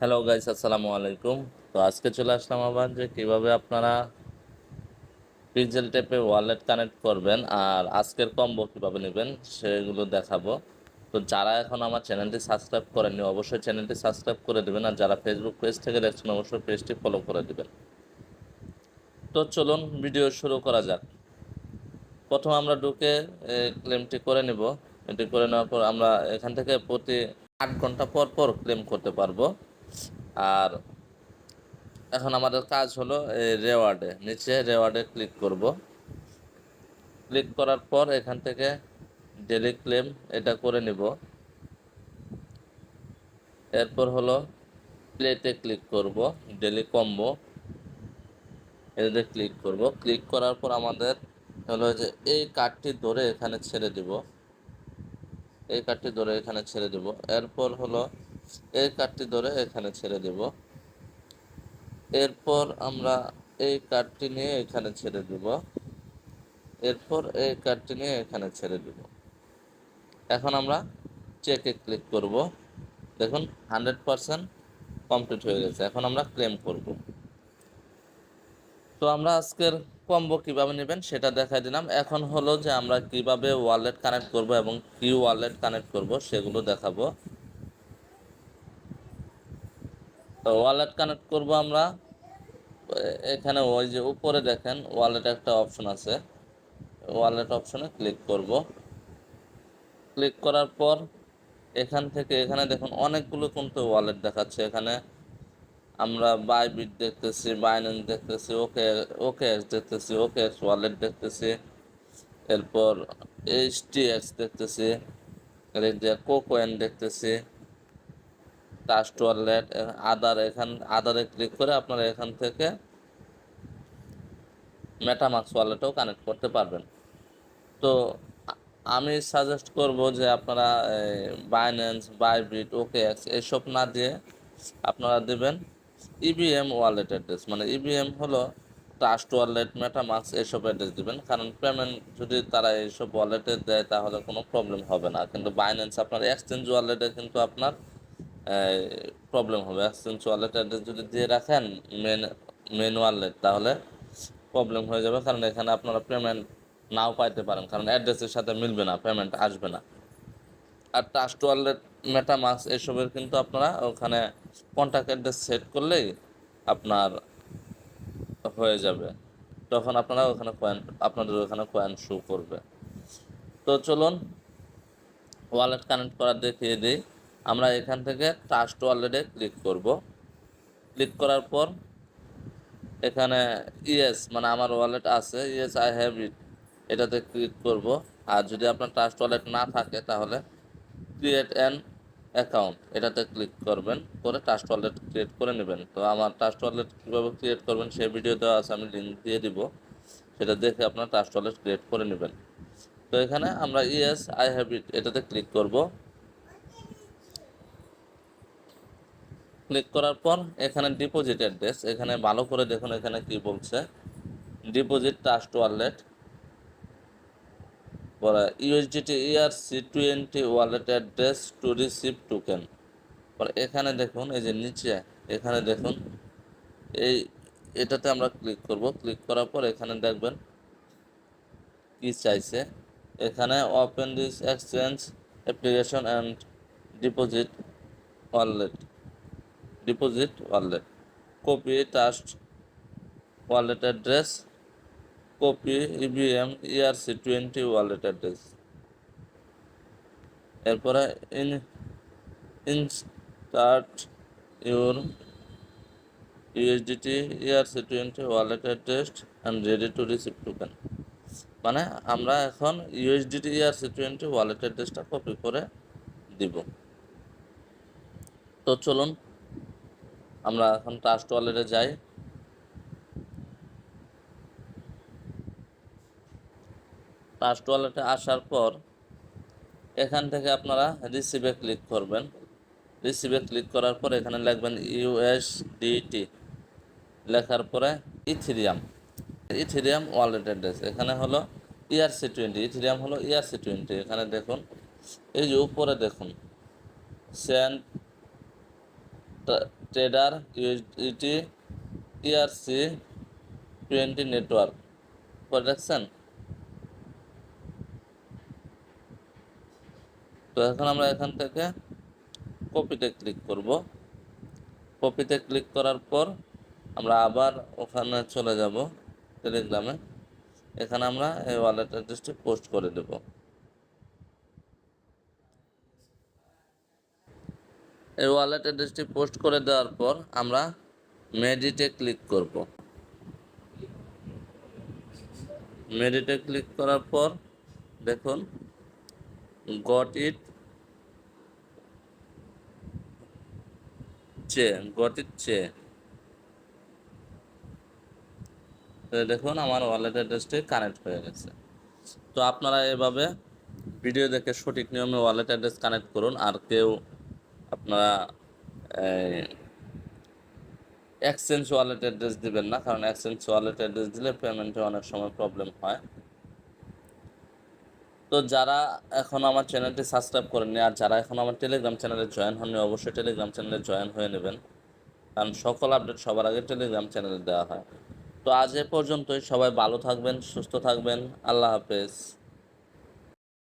Hello guys, আসসালামু আলাইকুম। তো আজকে চলে আসলাম আবার যে কিভাবে আপনারা পিক্সেল টেপে ওয়ালেট কানেক্ট করবেন আর আজকের কম্বো কিভাবে নেবেন সেগুলো দেখাবো। তো যারা এখন আমার চ্যানেলটি সাবস্ক্রাইব করেননি অবশ্যই চ্যানেলটি সাবস্ক্রাইব করে দেবেন, আর যারা ফেসবুক পেজ থেকে দেখছেন অবশ্যই পেজটি ফলো করে দেবেন। তো চলুন ভিডিও শুরু করা যাক। প্রথম আমরা ঢুকে ক্লেমটি করে নিব। এটি করে নেওয়ার পর আমরা এখান থেকে প্রতি 8 ঘন্টা পর পর ক্লেম করতে পারবো। আর এখন আমাদের কাজ হলো নিচে রেওয়ার্ডে ক্লিক করব। ক্লিক করার পর এখান থেকে ডেলি ক্লেম এটা করে নিব। এরপর হলো প্লেতে ক্লিক করব, ডেলি কম্বো এতে ক্লিক করব। ক্লিক করার পর আমাদের হলো যে এই কার্ডটি ধরে এখানে ছেড়ে দিব, এই কার্ডটি ধরে এখানে ছেড়ে দেব। এরপর হলো এই কার্ডটি ধরে এখানে ছেড়ে দেব। এরপর আমরা এই কার্ডটি নিয়ে এখানে ছেড়ে দেব। এরপর এই কার্ডটি নিয়ে এখানে ছেড়ে দেব। এখন আমরা চেকে ক্লিক করব। দেখুন 100% কমপ্লিট হয়ে গেছে। এখন আমরা ক্লেম করব। তো আমরা আজকের কম্বো কিভাবে নেবেন সেটা দেখাই দিলাম। এখন হলো যে আমরা কিভাবে ওয়ালেট কানেক্ট করব এবং কি ওয়ালেট কানেক্ট করব সেগুলো দেখাবো। তো ওয়ালেট কানেক্ট করব আমরা এখানে ওই যে উপরে দেখেন ওয়ালেট একটা অপশন আছে, ওয়ালেট অপশনে ক্লিক করব। ক্লিক করার পর এখান থেকে এখানে দেখুন অনেকগুলো কিন্তু ওয়ালেট দেখাচ্ছে। এখানে আমরা বাইবিট দেখতেছি, বাইন্যান্স দেখতেছি, ওকেএক্স দেখতেছি, ওকেএক্স ওয়ালেট দেখতেছি, এরপর এইচটিএক্স দেখতেছি, কোকোয়েন দেখতেছি, ট্রাস্ট ওয়ালেট, আদারে ক্লিক করে আপনারা এখান থেকে মেটামাক্স ওয়ালেটও কানেক্ট করতে পারবেন। তো আমি সাজেস্ট করব যে আপনারা বাইন্যান্স, বাইবিট, ওকেএক্স এসব না দিয়ে আপনারা দেবেন ইবিএম ওয়ালেট অ্যাড্রেস। মানে ইবিএম হলো ট্রাস্ট ওয়ালেট, মেটামাক্স এসব অ্যাড্রেস দিবেন, কারণ পেমেন্ট যদি তারা এইসব ওয়ালেটে দেয় তাহলে কোনো প্রবলেম হবে না। কিন্তু বাইন্যান্স আপনার এক্সচেঞ্জ ওয়ালেটে কিন্তু আপনার প্রবলেম হবে। এক্সচেঞ্জ ওয়ালেট অ্যাড্রেস যদি দিয়ে রাখেন মেন মেন ওয়ালেট, তাহলে প্রবলেম হয়ে যাবে, কারণ এখানে আপনারা পেমেন্ট নাও পাইতে পারেন, কারণ অ্যাড্রেসের সাথে মিলবে না, পেমেন্ট আসবে না। আর ট্রাস্ট ওয়ালেট, মেটামাক্স এসবের কিন্তু আপনারা ওখানে কন্ট্যাক্ট অ্যাড্রেস সেট করলেই আপনার হয়ে যাবে, তখন আপনারা ওখানে আপনাদের ওখানে কয়েন শো করবে। তো চলুন ওয়ালেট কানেক্ট করা দেখিয়ে দিই। আমরা এখান থেকে ট্রাস্ট ওয়ালেটে ক্লিক করব। ক্লিক করার পর এখানে ইয়েস, মানে আমার ওয়ালেট আছে, ইয়েস আই হ্যাভ ইট, এটাতে ক্লিক করব। আর যদি আপনার ট্রাস্ট ওয়ালেট না থাকে তাহলে ক্রিয়েট অ্যান অ্যাকাউন্ট এটাতে ক্লিক করবেন, করে ট্রাস্ট ওয়ালেট ক্রিয়েট করে নেবেন। তো আমার ট্রাস্ট ওয়ালেট কীভাবে ক্রিয়েট করবেন সেই ভিডিও দেওয়া আছে, আমি লিঙ্ক দিয়ে দিব, সেটা দেখে আপনার ট্রাস্ট ওয়ালেট ক্রিয়েট করে নেবেন। তো এখানে আমরা ইয়েস আই হ্যাভ ইট এটাতে ক্লিক করব। ক্লিক করার পর এখানে ডিপোজিট অ্যাড্রেস, এখানে ভালো করে দেখুন এখানে কি বলছে, ডিপোজিট ট্রাস্ট ওয়ালেট পরে USDT ERC20 wallet address to receive token. পরে এখানে দেখুন এই যে নিচে এখানে দেখুন এই এটাতে আমরা ক্লিক করব। ক্লিক করার পর এখানে দেখবেন কি চাইছে, এখানে open this exchange application and deposit wallet, copy trust wallet address, copy EVM ERC20 wallet address. এরপরে insert your USDT ERC20 wallet address and ready to receive token. মানে আমরা এখন USDT ERC20 ওয়ালেট অ্যাড্রেসটা কপি করে দিব। তো চলুন আমরা এখন ট্রাস্ট ওয়ালেটে যাই। ট্রাস্ট ওয়ালেটে আসার পর এখান থেকে আপনারা রিসিভে ক্লিক করবেন। রিসিভে ক্লিক করার পর এখানে লিখবেন USDT, লেখার পরে ইথিরিয়াম ওয়ালেট অ্যাড্রেস, এখানে হলো ERC20, ইথিরিয়াম হলো ERC20। এখানে দেখুন এই যে উপরে দেখুন send tedder USDT ERC20 network করে রাখছেন। তো এখন আমরা এখান থেকে কপিতে ক্লিক করব। কপিতে ক্লিক করার পর আমরা আবার ওখানে চলে যাব টেলিগ্রামে। এখানে আমরা এই ওয়ালেট অ্যাড্রেসটি পোস্ট করে দেব। এই ওয়ালেট অ্যাড্রেসটি পোস্ট করে দেওয়ার পর আমরা মেডিটে ক্লিক করব। মেডিটে ক্লিক করার পর দেখুন গট ইট চে দেখুন আমার ওয়ালেট অ্যাড্রেসটি কানেক্ট হয়ে গেছে। তো আপনারা এভাবে ভিডিও দেখে সঠিক নিয়মে ওয়ালেট অ্যাড্রেস কানেক্ট করুন। আর কেউ আপনারা এক্সচেঞ্জ ওয়ালেট অ্যাড্রেস দিবেন না, কারণ এক্সচেঞ্জ ওয়ালেট অ্যাড্রেস দিলে পেমেন্টে অনেক সময় প্রবলেম হয়। তো যারা এখন আমার চ্যানেলটি সাবস্ক্রাইব করেননি আর যারা এখন আমার টেলিগ্রাম চ্যানেলে জয়েন হননি, অবশ্যই টেলিগ্রাম চ্যানেলে জয়েন হয়ে নেবেন, কারণ সকল আপডেট সবার আগে টেলিগ্রাম চ্যানেলে দেওয়া হয়। তো আজ এ পর্যন্তই। সবাই ভালো থাকবেন, সুস্থ থাকবেন। আল্লাহ হাফেজ।